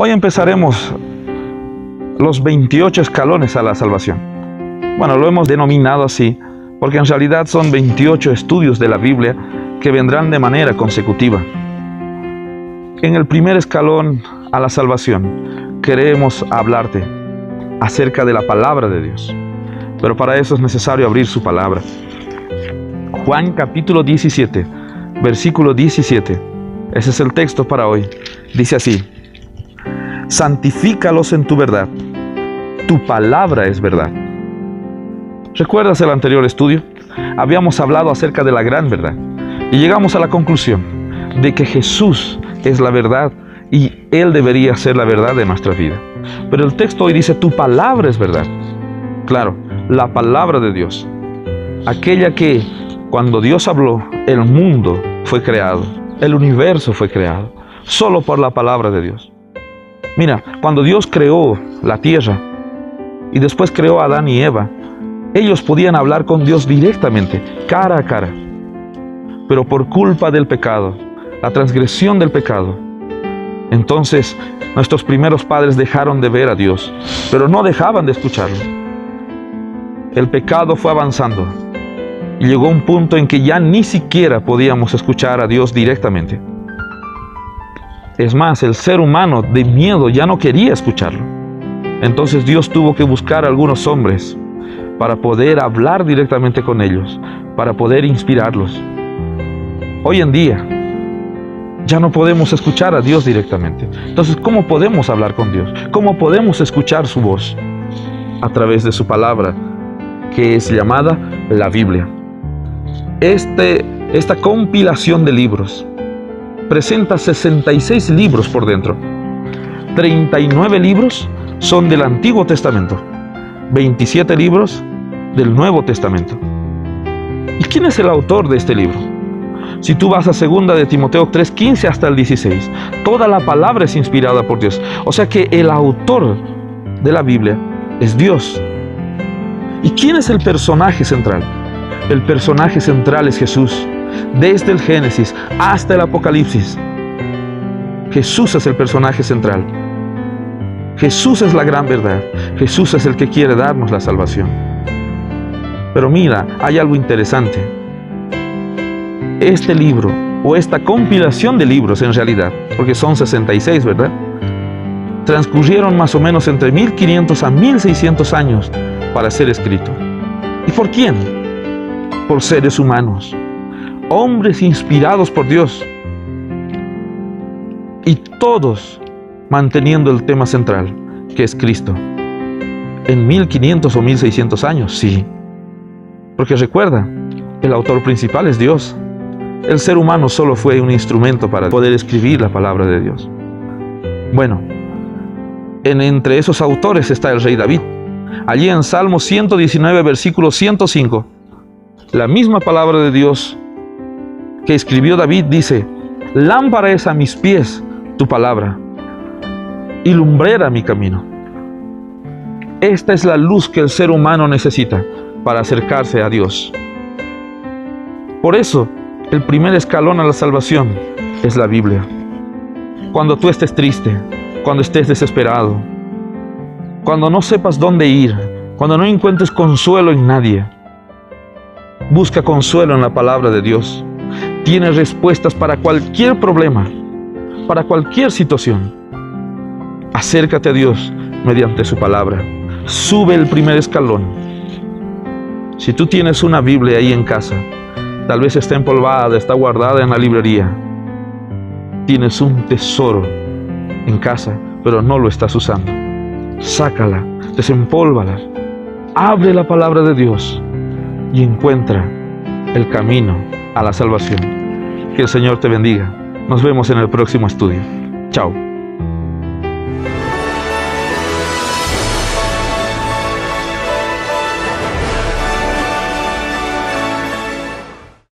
Hoy empezaremos los 28 escalones a la salvación. Bueno, lo hemos denominado así porque en realidad son 28 estudios de la Biblia que vendrán de manera consecutiva. En el primer escalón a la salvación queremos hablarte acerca de la palabra de Dios, pero para eso es necesario abrir su palabra. Juan capítulo 17, versículo 17. Ese es el texto para hoy. Dice así: santifícalos en tu verdad, tu palabra es verdad. ¿Recuerdas el anterior estudio? Habíamos hablado acerca de la gran verdad y llegamos a la conclusión de que Jesús es la verdad y Él debería ser la verdad de nuestra vida. Pero el texto hoy dice: tu palabra es verdad. Claro, la palabra de Dios, aquella que cuando Dios habló, el mundo fue creado, el universo fue creado, solo por la palabra de Dios. Mira, cuando Dios creó la tierra y después creó a Adán y Eva, ellos podían hablar con Dios directamente, cara a cara. Pero por culpa del pecado, la transgresión del pecado, entonces nuestros primeros padres dejaron de ver a Dios, pero no dejaban de escucharlo. El pecado fue avanzando y llegó un punto en que ya ni siquiera podíamos escuchar a Dios directamente. Es más, el ser humano de miedo ya no quería escucharlo. Entonces Dios tuvo que buscar a algunos hombres para poder hablar directamente con ellos, para poder inspirarlos. Hoy en día ya no podemos escuchar a Dios directamente. Entonces, ¿cómo podemos hablar con Dios? ¿Cómo podemos escuchar su voz? A través de su palabra, que es llamada la Biblia. Esta compilación de libros presenta 66 libros por dentro. 39 libros son del Antiguo Testamento, 27 libros del Nuevo Testamento. ¿Y quién es el autor de este libro? Si tú vas a 2 de Timoteo 3, 15 hasta el 16, toda la palabra es inspirada por Dios. O sea que el autor de la Biblia es Dios. ¿Y quién es el personaje central? El personaje central es Jesús. Desde el Génesis hasta el Apocalipsis, Jesús es el personaje central. Jesús es la gran verdad. Jesús es el que quiere darnos la salvación. Pero mira, hay algo interesante. Este libro, o esta compilación de libros en realidad, porque son 66, ¿verdad? Transcurrieron más o menos entre 1500 a 1600 años para ser escrito. ¿Y por quién? Por seres humanos, hombres inspirados por Dios, y todos manteniendo el tema central, que es Cristo. En 1500 o 1600 años, sí. Porque recuerda, el autor principal es Dios. El ser humano solo fue un instrumento para poder escribir la palabra de Dios. Bueno, entre esos autores está el rey David. Allí en Salmo 119, versículo 105, la misma palabra de Dios que escribió David dice: lámpara es a mis pies tu palabra y lumbrera mi camino. Esta es la luz que el ser humano necesita para acercarse a Dios. Por eso, el primer escalón a la salvación es la Biblia. Cuando tú estés triste, cuando estés desesperado, cuando no sepas dónde ir, cuando no encuentres consuelo en nadie, busca consuelo en la palabra de Dios. Tiene respuestas para cualquier problema, para cualquier situación. Acércate a Dios mediante su palabra. Sube el primer escalón. Si tú tienes una Biblia ahí en casa, tal vez está empolvada, está guardada en la librería. Tienes un tesoro en casa, pero no lo estás usando. Sácala, desempólvala, abre la palabra de Dios y encuentra el camino a la salvación. Que el Señor te bendiga. Nos vemos en el próximo estudio. Chao.